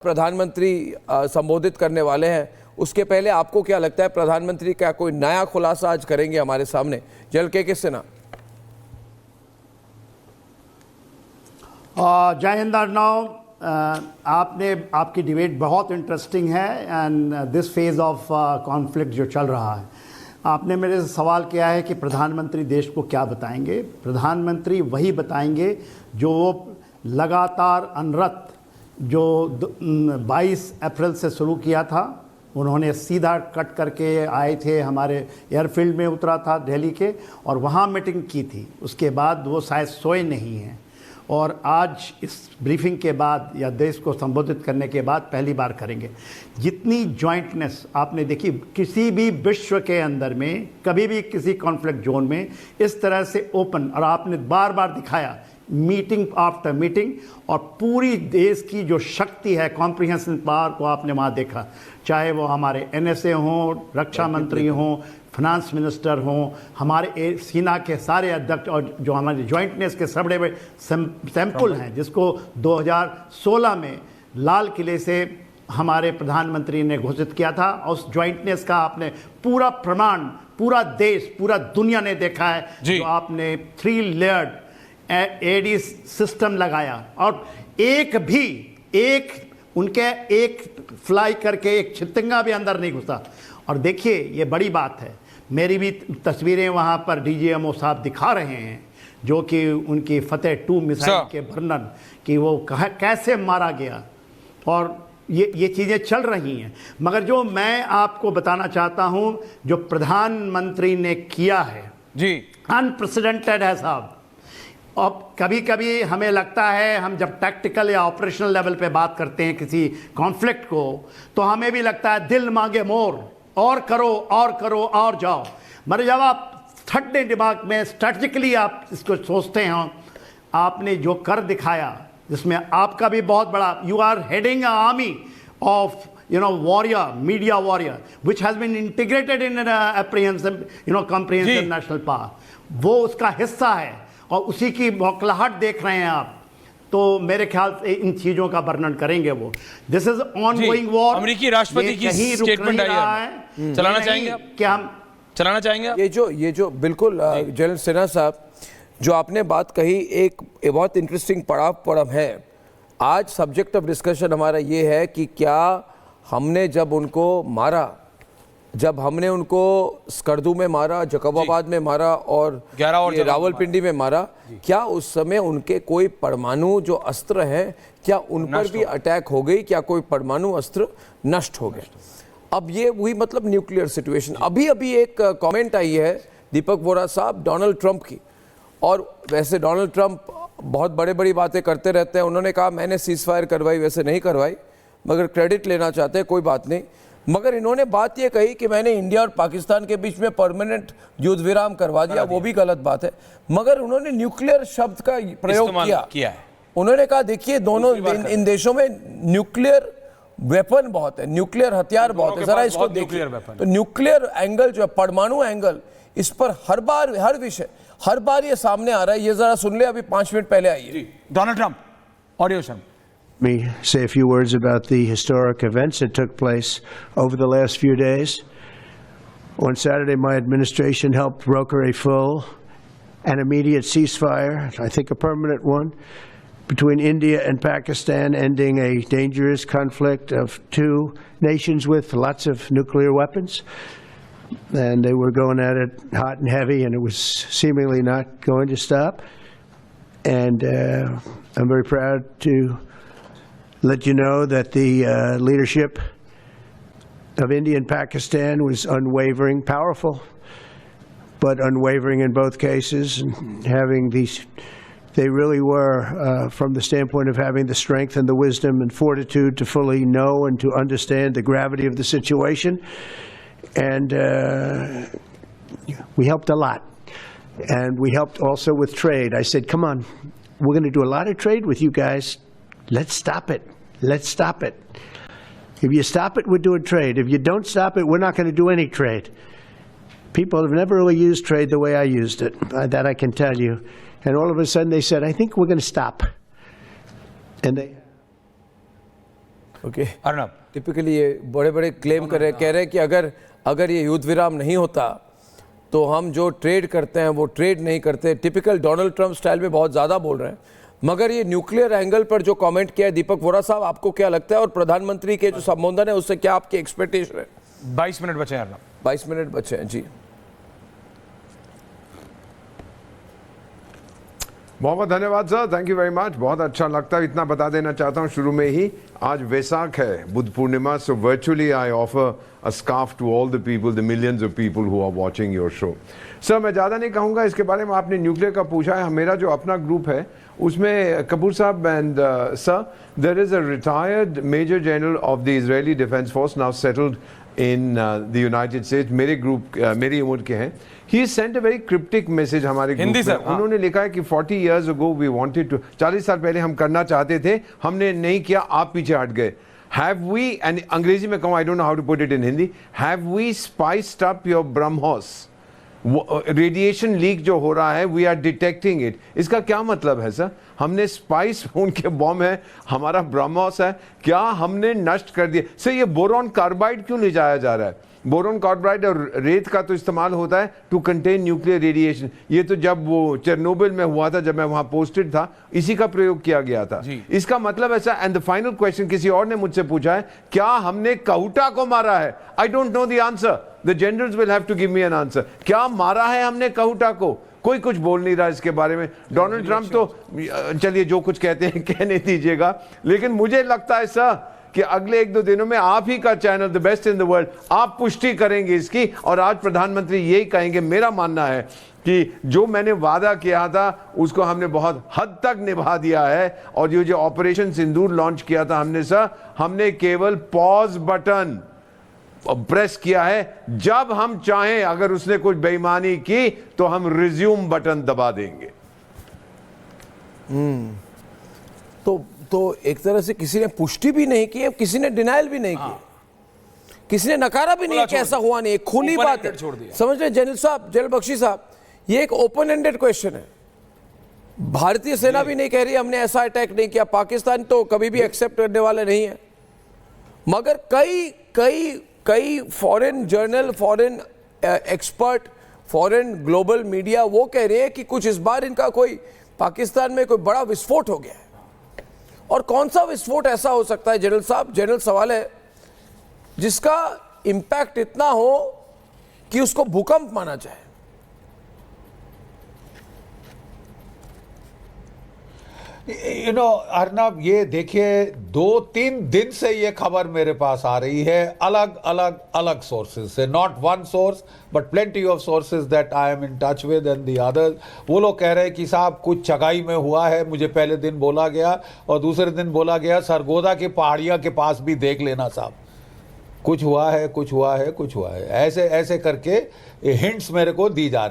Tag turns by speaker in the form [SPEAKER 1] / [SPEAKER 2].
[SPEAKER 1] प्रधानमंत्री संबोधित करने वाले हैं, उसके पहले आपको क्या लगता है प्रधानमंत्री क्या कोई नया खुलासा आज करेंगे हमारे सामने? जल के सिन्हा।
[SPEAKER 2] जय हिंद अर्नव, आपकी डिबेट बहुत इंटरेस्टिंग है and this phase of conflict जो चल रहा है, आपने मेरे से सवाल किया है कि प्रधानमंत्री देश को क्या बताएंगे। प्रधानमंत्री वही बताएंगे जो लगातार अनरत जो 22 अप्रैल से शुरू किया था। उन्होंने सीधा कट करके आए थे, हमारे एयरफील्ड में उतरा था दिल्ली के और वहाँ मीटिंग की थी। उसके बाद वो शायद सोए नहीं हैं और आज इस ब्रीफिंग के बाद या देश को संबोधित करने के बाद पहली बार करेंगे। जितनी जॉइंटनेस आपने देखी किसी भी विश्व के अंदर में, कभी भी किसी कॉन्फ्लिक्ट जोन में इस तरह से ओपन, और आपने बार बार दिखाया मीटिंग आफ्टर मीटिंग, और पूरी देश की जो शक्ति है, कॉम्प्रिहेंसिव पावर को आपने वहाँ देखा। चाहे वो हमारे NSA हों, रक्षा मंत्री हों, फाइनेंस मिनिस्टर हों, हमारे सेना के सारे अध्यक्ष, और जो हमारे जॉइंटनेस के सब बड़े सैंपल हैं जिसको 2016 में लाल किले से हमारे प्रधानमंत्री ने घोषित किया था। और उस जॉइंटनेस का आपने पूरा प्रमाण पूरा देश, पूरा दुनिया ने देखा है। जो आपने 3 लेयर्ड एडी सिस्टम लगाया और एक फ्लाई करके एक चितंगा भी अंदर नहीं घुसा। और देखिए ये बड़ी बात है, मेरी भी तस्वीरें वहाँ पर DGMO साहब दिखा रहे हैं जो कि उनकी फतेह 2 मिसाइल के वर्णन कि वो कैसे मारा गया, और ये चीज़ें चल रही हैं। मगर जो मैं आपको बताना चाहता हूँ जो प्रधानमंत्री ने किया है जी, अनप्रेसिडेंटेड है साहब। अब कभी कभी हमें लगता है, हम जब टैक्टिकल या ऑपरेशनल लेवल पे बात करते हैं किसी कॉन्फ्लिक्ट को, तो हमें भी लगता है दिल मांगे मोर, और करो और जाओ। मगर जब आप ठंडे दिमाग में स्ट्रेटजिकली आप इसको सोचते हैं, आपने जो कर दिखाया जिसमें आपका भी बहुत बड़ा, you are heading a army of warrior, media warrior, which has been integrated in an comprehensive national power, वो उसका हिस्सा है और उसी की बौखलाहट देख रहे हैं आप। तो मेरे ख्याल से इन चीजों का वर्णन करेंगे वो। This is ongoing war.
[SPEAKER 3] अमेरिकी राष्ट्रपति की स्टेटमेंट आई है, चलाना चाहेंगे आप?
[SPEAKER 2] क्या हम
[SPEAKER 3] चलाना चाहेंगे?
[SPEAKER 1] ये जो बिल्कुल जनरल सिन्हा साहब जो आपने बात कही, एक बहुत इंटरेस्टिंग पड़ाव है। आज सब्जेक्ट ऑफ डिस्कशन हमारा ये है कि क्या हमने जब उनको मारा, जब हमने उनको स्कर्दू में मारा, जकोबाबाद में मारा और रावलपिंडी में मारा, क्या उस समय उनके कोई परमाणु जो अस्त्र हैं क्या उन पर भी अटैक हो गई? क्या कोई परमाणु अस्त्र नष्ट हो गए? अब ये वही मतलब न्यूक्लियर सिचुएशन। अभी एक कमेंट आई है दीपक वोरा साहब डोनाल्ड ट्रंप की, और वैसे डोनाल्ड ट्रंप बहुत बड़ी बातें करते रहते हैं। उन्होंने कहा मैंने सीज फायर करवाई, वैसे नहीं करवाई, मगर क्रेडिट लेना चाहते हैं, कोई बात नहीं। मगर इन्होंने बात ये कही कि मैंने इंडिया और पाकिस्तान के बीच में परमानेंट युद्ध विराम करवा दिया, वो भी गलत बात है। मगर उन्होंने न्यूक्लियर शब्द का प्रयोग किया है। उन्होंने कहा देखिए दोनों इन देशों में न्यूक्लियर वेपन बहुत है, न्यूक्लियर हथियार बहुत है, जरा इसको देखिए। तो न्यूक्लियर एंगल जो है, परमाणु एंगल, इस पर हर बार ये सामने आ रहा है। ये जरा सुन ले, अभी 5 मिनट पहले आई है।
[SPEAKER 3] Donald Trump, audio soon.
[SPEAKER 4] Me say a few words about the historic events that took place over the last few days. On Saturday, my administration helped broker a full and immediate ceasefire, I think a permanent one, between India and Pakistan, ending a dangerous conflict of 2 nations with lots of nuclear weapons. And they were going at it hot and heavy, and it was seemingly not going to stop. And I'm very proud to let you know that the leadership of India and Pakistan was unwavering, powerful, but unwavering in both cases. And having these, they really were, from the standpoint of having the strength and the wisdom and fortitude to fully know and to understand the gravity of the situation. And we helped a lot. And we helped also with trade. I said, come on, we're going to do a lot of trade with you guys. Let's stop it. Let's stop it. If you stop it, we're doing trade. If you don't stop it, we're not going to do any trade. People have never really used trade the way I used it. That I can tell you. And all of a sudden they said, I think we're going to stop. And they
[SPEAKER 1] okay
[SPEAKER 3] Arnab,
[SPEAKER 1] typically ये बड़े बड़े claim कह रहे हैं कि अगर ये युद्ध विराम नहीं होता तो हम जो ट्रेड करते हैं वो ट्रेड नहीं करते। टिपिकल डोनाल्ड ट्रंप स्टाइल में बहुत ज़्यादा बोल रहे हैं। मगर ये न्यूक्लियर एंगल पर जो कमेंट किया है दीपक वोरा साहब, आपको क्या लगता है? और प्रधानमंत्री के जो संबोधन है उससे क्या आपकी एक्सपेक्टेशन है?
[SPEAKER 3] 22 मिनट बचे हैं अर्नब।
[SPEAKER 1] 22 मिनट बचे हैं जी।
[SPEAKER 5] बहुत बहुत धन्यवाद sir, thank you very much. बहुत अच्छा लगता है। इतना बता देना चाहता हूँ शुरू में ही, आज वैसाख है, Buddha Purnima, so virtually I offer a scarf to all the people, the millions of people who are watching your show. Sir मैं ज़्यादा नहीं कहूँगा इसके बारे में, आपने न्यूक्लियर का पूछा है। मेरा जो अपना ग्रुप है उसमें कपूर साहब and sir, there is a retired major general of the Israeli defence force now settled in the United States, मेरे ग्रुप मेरी उम्र के हैं। He sent a very cryptic message हमारे ग्रुप में। उन्होंने लिखा है कि 40 years ago we wanted to, 40 साल पहले हम करना चाहते थे, हमने नहीं किया, आप पीछे हट गए। Have we, and अंग्रेजी में कहूँ, I don't know how to put it in Hindi, have we spiced up your BrahMos? Radiation leak जो हो रहा है, वी आर डिटेक्टिंग इट। इसका क्या मतलब है सर? हमने स्पाइस उनके बॉम्ब है, हमारा ब्रह्मोस है, क्या हमने नष्ट कर दिया? सर ये बोरॉन कार्बाइड क्यों ले जाया जा रहा है? बोरॉन कार्बाइड और रेत का तो इस्तेमाल होता है टू कंटेन न्यूक्लियर रेडिएशन। ये तो जब वो चेरनोबिल में हुआ था, जब मैं वहां पोस्टेड था, इसी का प्रयोग किया गया था। इसका मतलब ऐसा। एंड द फाइनल क्वेश्चन किसी और ने मुझसे पूछा है, क्या हमने कहूटा को मारा है? I don't know the answer, the generals will have to give me an answer. क्या मारा है हमने कहूटा को? कोई कुछ बोल नहीं रहा इसके बारे में। डोनाल्ड ट्रंप तो चलिए जो कुछ कहते हैं कहने दीजिएगा, लेकिन मुझे लगता है सर कि अगले 1-2 दिनों में आप ही का channel the best in the world, आप पुष्टि करेंगे इसकी, और आज प्रधानमंत्री यही कहेंगे। मेरा मानना है कि जो मैंने वादा किया था उसको हमने बहुत हद तक निभा दिया है। और ये जो ऑपरेशन सिंदूर लॉन्च किया था हमने सर, हमने केवल पॉज बटन प्रेस किया है। जब हम चाहें, अगर उसने कुछ बेईमानी की तो हम रिज्यूम बटन दबा देंगे।
[SPEAKER 1] तो एक तरह से किसी ने पुष्टि भी नहीं की, किसी ने डिनायल भी नहीं की, किसी ने नकारा भी नहीं कि ऐसा हुआ नहीं। खुली बात है, समझ रहे जनरल साहब, जनरल बख्शी साहब, ये एक ओपन एंडेड क्वेश्चन है। भारतीय सेना भी नहीं कह रही हमने ऐसा अटैक नहीं किया, पाकिस्तान तो कभी भी एक्सेप्ट करने वाले नहीं है। मगर कई foreign journal, foreign expert, foreign global media वो कह रहे हैं कि कुछ इस बार इनका कोई पाकिस्तान में कोई बड़ा विस्फोट हो गया है। और कौन सा विस्फोट ऐसा हो सकता है जनरल साहब, जनरल सवाल है, जिसका इंपैक्ट इतना हो कि उसको भूकंप माना जाए?
[SPEAKER 6] अर्नब, ये देखिए 2-3 दिन से ये खबर मेरे पास आ रही है अलग सोर्सेज से, not one source but plenty of sources that I am in touch with and the others. वो लोग कह रहे हैं कि साहब कुछ चगाई में हुआ है, मुझे पहले दिन बोला गया, और दूसरे दिन बोला गया सरगोदा की पहाड़ियाँ के पास भी देख लेना साहब, कुछ हुआ है, ऐसे करके हिंट्स मेरे को दी जा रही।